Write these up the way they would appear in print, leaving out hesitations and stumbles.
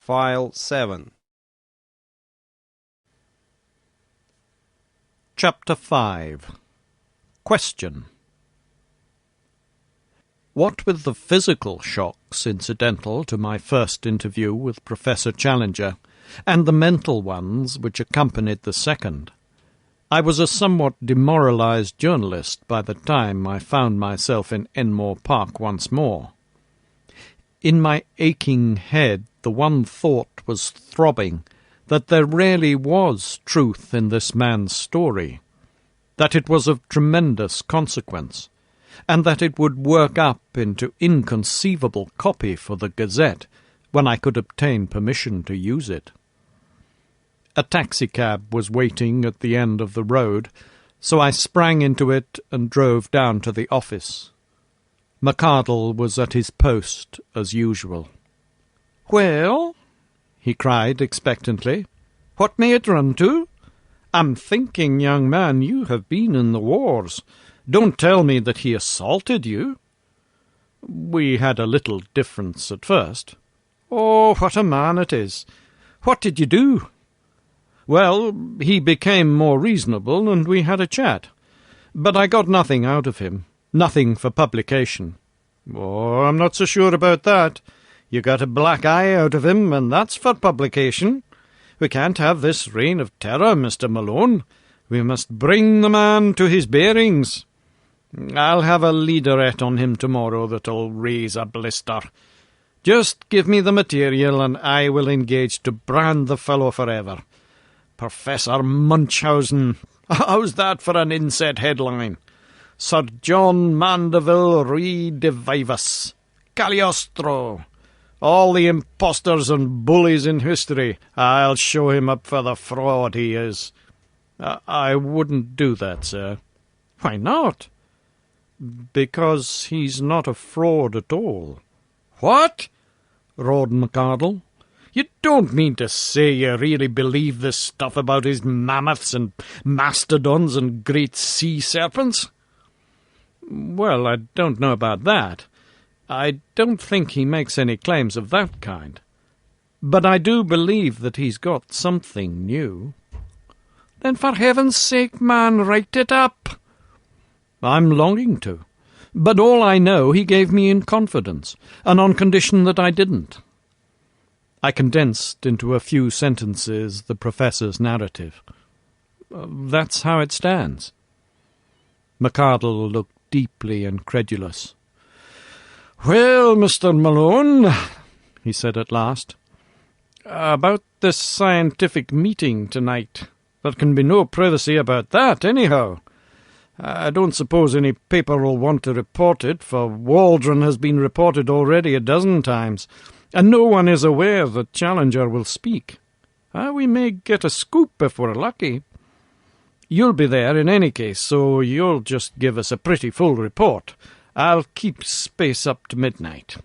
File 7. Chapter 5. Question. What with the physical shocks incidental to my first interview with Professor Challenger, and the mental ones which accompanied the second, I was a somewhat demoralized journalist by the time I found myself in Enmore Park once more. In my aching head the one thought was throbbing, that there really was truth in this man's story, that it was of tremendous consequence, and that it would work up into inconceivable copy for the Gazette when I could obtain permission to use it. A taxicab was waiting at the end of the road, so I sprang into it and drove down to the office. McArdle was at his post as usual. "Well," he cried expectantly, "what may it run to? I'm thinking, young man, you have been in the wars. Don't tell me that he assaulted you." "We had a little difference at first." "Oh, what a man it is! What did you do?" "Well, he became more reasonable, and we had a chat. But I got nothing out of him, nothing for publication." "Oh, I'm not so sure about that. You got a black eye out of him, and that's for publication. We can't have this reign of terror, Mr. Malone. We must bring the man to his bearings. I'll have a leaderette on him tomorrow that'll raise a blister. Just give me the material, and I will engage to brand the fellow forever. Professor Munchausen. How's that for an inset headline? Sir John Mandeville Redivivus. Cagliostro. All the impostors and bullies in history. I'll show him up for the fraud he is." "I wouldn't do that, sir." "Why not?" "Because he's not a fraud at all." "What?" roared McArdle. "You don't mean to say you really believe this stuff about his mammoths and mastodons and great sea serpents?" "Well, I don't know about that. I don't think he makes any claims of that kind. But I do believe that he's got something new." "Then for heaven's sake, man, write it up." "I'm longing to. But all I know he gave me in confidence, and on condition that I didn't." I condensed into a few sentences the professor's narrative. "That's how it stands." McArdle looked deeply incredulous. "Well, Mr. Malone," he said at last, "about this scientific meeting tonight, there can be no privacy about that, anyhow. I don't suppose any paper will want to report it, for Waldron has been reported already a dozen times, and no one is aware that Challenger will speak. We may get a scoop if we're lucky. You'll be there in any case, so you'll just give us a pretty full report. I'll keep space up to midnight."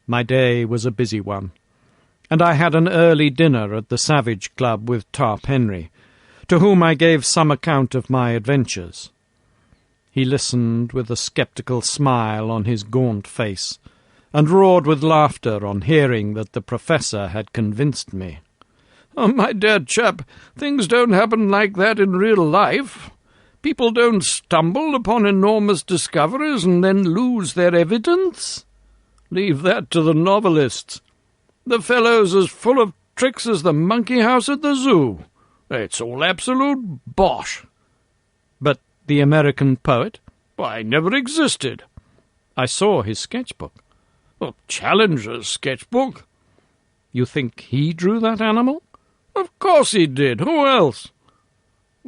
My day was a busy one, and I had an early dinner at the Savage Club with Tarp Henry, to whom I gave some account of my adventures. He listened with a sceptical smile on his gaunt face, and roared with laughter on hearing that the professor had convinced me. "Oh, my dear chap, things don't happen like that in real life. People don't stumble upon enormous discoveries and then lose their evidence. Leave that to the novelists. The fellow's as full of tricks as the monkey house at the zoo. It's all absolute bosh." "But the American poet?" "Why, never existed." "I saw his sketchbook." "Well, Challenger's sketchbook." "You think he drew that animal?" "Of course he did. Who else?"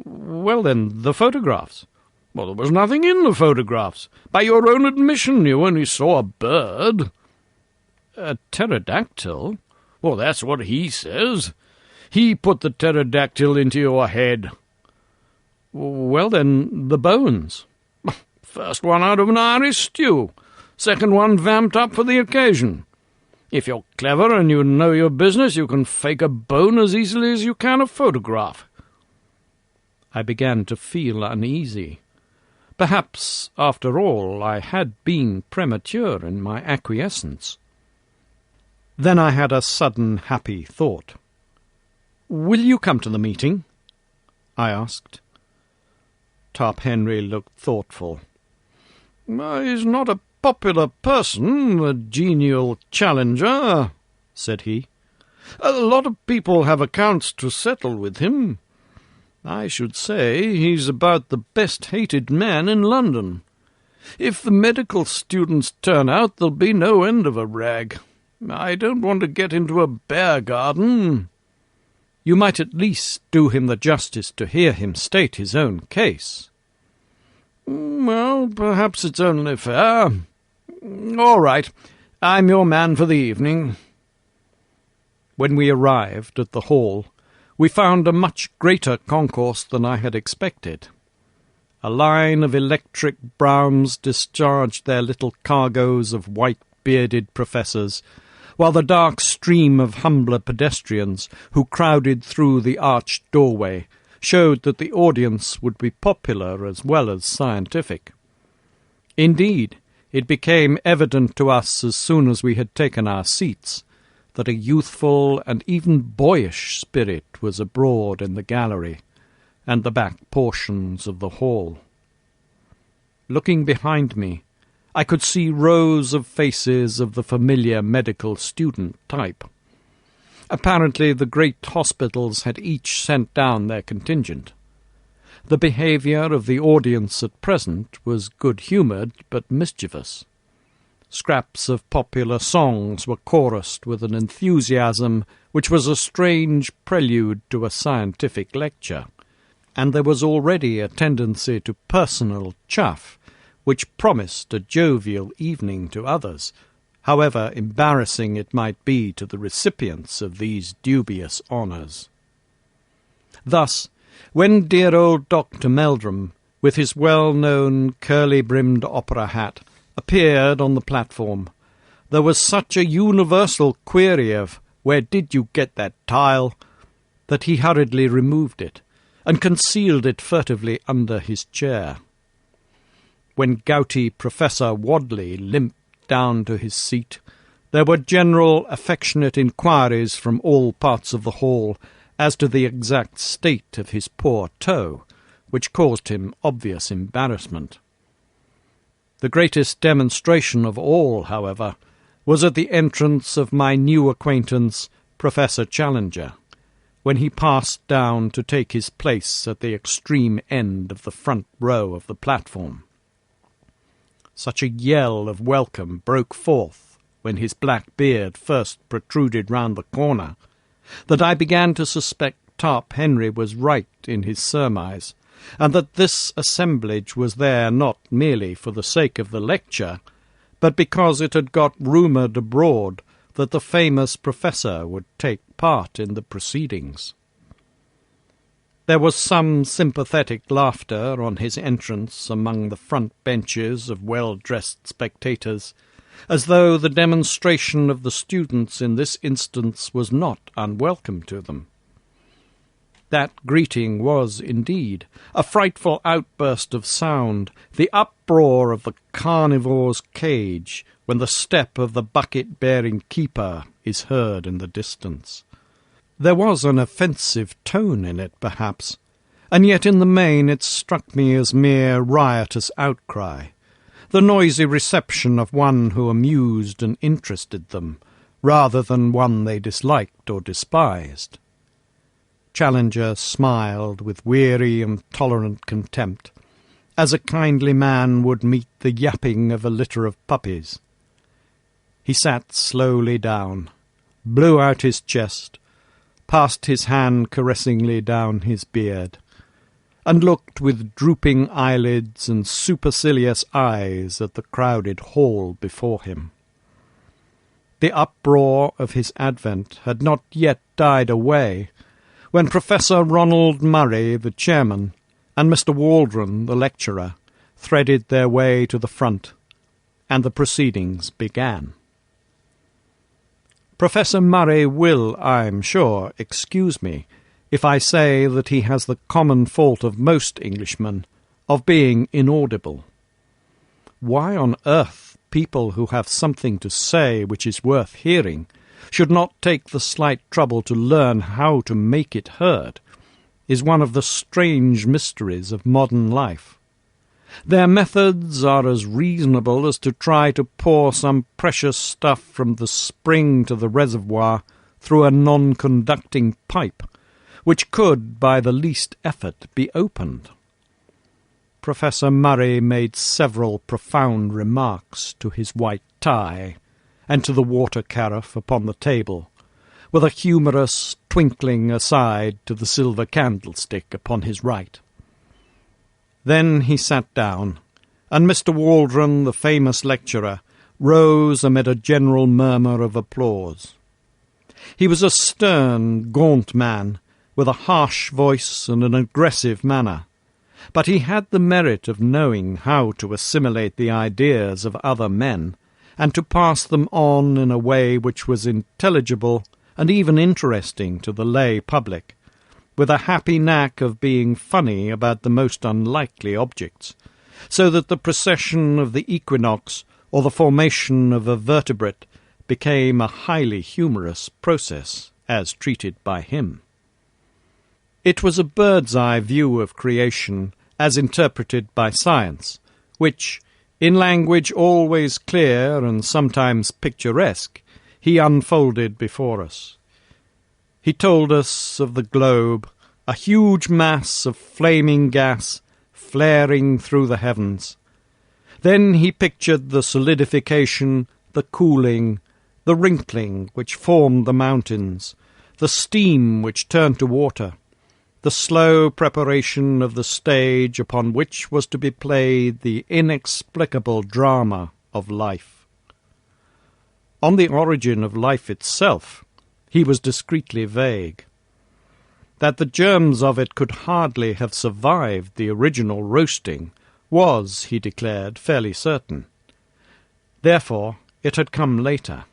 "Well, then, the photographs." "Well, there was nothing in the photographs. By your own admission, you only saw a bird." "A pterodactyl?" "Well, that's what he says. He put the pterodactyl into your head." "Well, then, the bones." "First one out of an Irish stew. Second one vamped up for the occasion. If you're clever and you know your business, you can fake a bone as easily as you can a photograph." I began to feel uneasy. Perhaps, after all, I had been premature in my acquiescence. Then I had a sudden happy thought. "Will you come to the meeting?" I asked. Tarp Henry looked thoughtful. "He's not a popular person, the genial Challenger," said he. "A lot of people have accounts to settle with him. I should say he's about the best-hated man in London. If the medical students turn out, there'll be no end of a rag. I don't want to get into a bear garden." "You might at least do him the justice to hear him state his own case." "Well, perhaps it's only fair. All right, I'm your man for the evening." When we arrived at the hall, we found a much greater concourse than I had expected. A line of electric broughams discharged their little cargoes of white-bearded professors, while the dark stream of humbler pedestrians who crowded through the arched doorway showed that the audience would be popular as well as scientific. Indeed, it became evident to us as soon as we had taken our seats that a youthful and even boyish spirit was abroad in the gallery and the back portions of the hall. Looking behind me, I could see rows of faces of the familiar medical student type. Apparently the great hospitals had each sent down their contingent. The behaviour of the audience at present was good-humoured but mischievous. Scraps of popular songs were chorused with an enthusiasm which was a strange prelude to a scientific lecture, and there was already a tendency to personal chaff, which promised a jovial evening to others, however embarrassing it might be to the recipients of these dubious honours. Thus, when dear old Dr. Meldrum, with his well-known curly-brimmed opera hat, appeared on the platform, there was such a universal query of "Where did you get that tile?" that he hurriedly removed it, and concealed it furtively under his chair. When gouty Professor Wadley limped down to his seat, there were general affectionate inquiries from all parts of the hall as to the exact state of his poor toe, which caused him obvious embarrassment. The greatest demonstration of all, however, was at the entrance of my new acquaintance, Professor Challenger, when he passed down to take his place at the extreme end of the front row of the platform. Such a yell of welcome broke forth when his black beard first protruded round the corner, that I began to suspect Tarp Henry was right in his surmise, and that this assemblage was there not merely for the sake of the lecture, but because it had got rumoured abroad that the famous professor would take part in the proceedings. There was some sympathetic laughter on his entrance among the front benches of well-dressed spectators, as though the demonstration of the students in this instance was not unwelcome to them. That greeting was, indeed, a frightful outburst of sound, the uproar of the carnivore's cage when the step of the bucket-bearing keeper is heard in the distance. There was an offensive tone in it, perhaps, and yet in the main it struck me as mere riotous outcry, the noisy reception of one who amused and interested them, rather than one they disliked or despised. Challenger smiled with weary and tolerant contempt, as a kindly man would meet the yapping of a litter of puppies. He sat slowly down, blew out his chest, passed his hand caressingly down his beard, and looked with drooping eyelids and supercilious eyes at the crowded hall before him. The uproar of his advent had not yet died away, when Professor Ronald Murray, the chairman, and Mr. Waldron, the lecturer, threaded their way to the front, and the proceedings began. Professor Murray will, I'm sure, excuse me if I say that he has the common fault of most Englishmen of being inaudible. Why on earth people who have something to say which is worth hearing should not take the slight trouble to learn how to make it heard, is one of the strange mysteries of modern life. Their methods are as reasonable as to try to pour some precious stuff from the spring to the reservoir through a non-conducting pipe, which could, by the least effort, be opened. Professor Murray made several profound remarks to his white tie and to the water carafe upon the table, with a humorous twinkling aside to the silver candlestick upon his right. Then he sat down, and Mr. Waldron, the famous lecturer, rose amid a general murmur of applause. He was a stern, gaunt man, with a harsh voice and an aggressive manner, but he had the merit of knowing how to assimilate the ideas of other men, and to pass them on in a way which was intelligible and even interesting to the lay public, with a happy knack of being funny about the most unlikely objects, so that the precession of the equinox or the formation of a vertebrate became a highly humorous process, as treated by him. It was a bird's-eye view of creation as interpreted by science, which, in language always clear and sometimes picturesque, he unfolded before us. He told us of the globe, a huge mass of flaming gas flaring through the heavens. Then he pictured the solidification, the cooling, the wrinkling which formed the mountains, the steam which turned to water, the slow preparation of the stage upon which was to be played the inexplicable drama of life. On the origin of life itself, he was discreetly vague. That the germs of it could hardly have survived the original roasting was, he declared, fairly certain. Therefore, it had come later.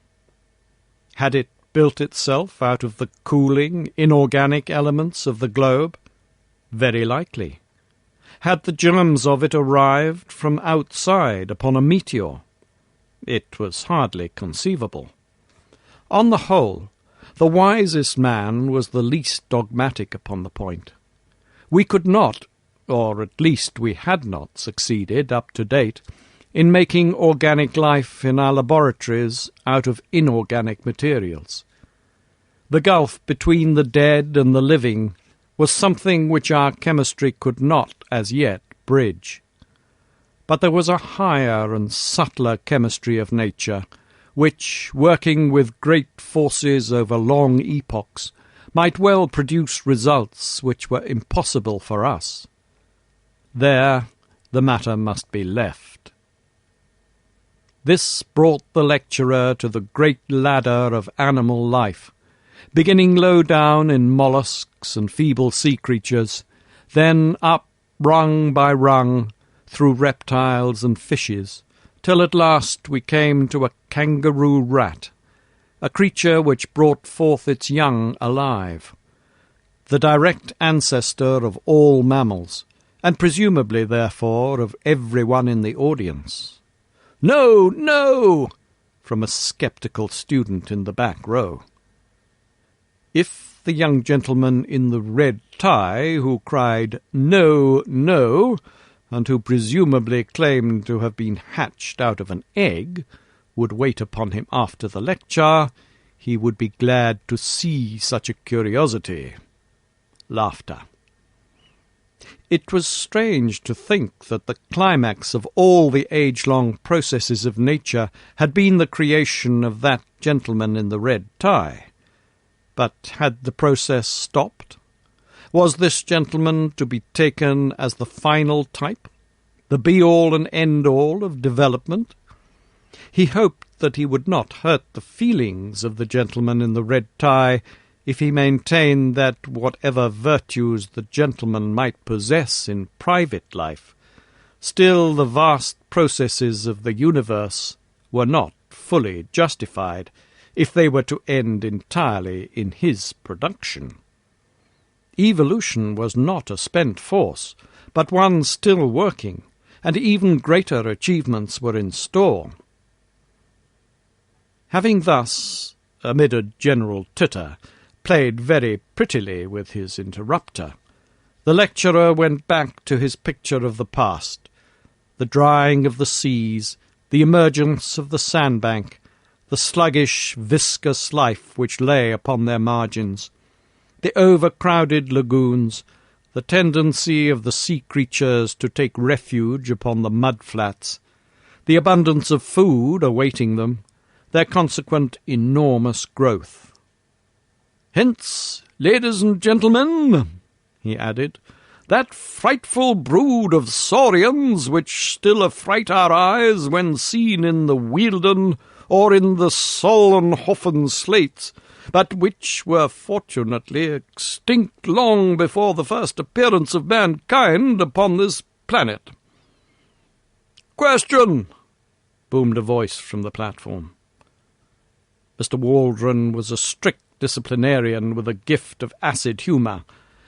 Had it built itself out of the cooling, inorganic elements of the globe? Very likely. Had the germs of it arrived from outside upon a meteor? It was hardly conceivable. On the whole, the wisest man was the least dogmatic upon the point. We could not, or at least we had not succeeded up to date, in making organic life in our laboratories out of inorganic materials. The gulf between the dead and the living was something which our chemistry could not, as yet, bridge. But there was a higher and subtler chemistry of nature, which, working with great forces over long epochs, might well produce results which were impossible for us. There the matter must be left. This brought the lecturer to the great ladder of animal life, beginning low down in mollusks and feeble sea creatures, then up rung by rung through reptiles and fishes, till at last we came to a kangaroo rat, a creature which brought forth its young alive, the direct ancestor of all mammals, and presumably, therefore, of every one in the audience. "No, no!" from a sceptical student in the back row. If the young gentleman in the red tie, who cried "No, no," and who presumably claimed to have been hatched out of an egg, would wait upon him after the lecture, he would be glad to see such a curiosity. Laughter. It was strange to think that the climax of all the age-long processes of nature had been the creation of that gentleman in the red tie. But had the process stopped? Was this gentleman to be taken as the final type, the be-all and end-all of development? He hoped that he would not hurt the feelings of the gentleman in the red tie if he maintained that whatever virtues the gentleman might possess in private life, still the vast processes of the universe were not fully justified if they were to end entirely in his production. Evolution was not a spent force, but one still working, and even greater achievements were in store. Having thus, amid a general titter, played very prettily with his interrupter. The lecturer went back to his picture of the past, the drying of the seas, the emergence of the sandbank, the sluggish, viscous life which lay upon their margins, the overcrowded lagoons, the tendency of the sea creatures to take refuge upon the mud-flats, the abundance of food awaiting them, their consequent enormous growth. "Hence, ladies and gentlemen," he added, "that frightful brood of saurians which still affright our eyes when seen in the Wealden or in the Solnhofen slates, but which were fortunately extinct long before the first appearance of mankind upon this planet." "Question!" boomed a voice from the platform. Mr. Waldron was a strict disciplinarian with a gift of acid humour,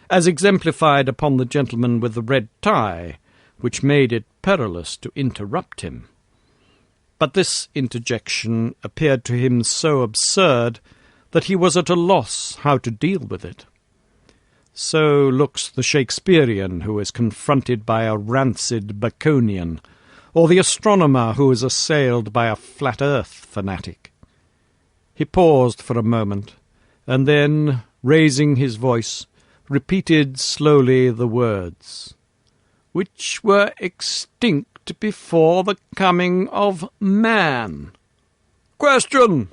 as exemplified upon the gentleman with the red tie, which made it perilous to interrupt him. But this interjection appeared to him so absurd that he was at a loss how to deal with it. So looks the Shakespearean who is confronted by a rancid Baconian, or the astronomer who is assailed by a flat-earth fanatic. He paused for a moment, and then, raising his voice, repeated slowly the words, "which were extinct before the coming of man." "Question!"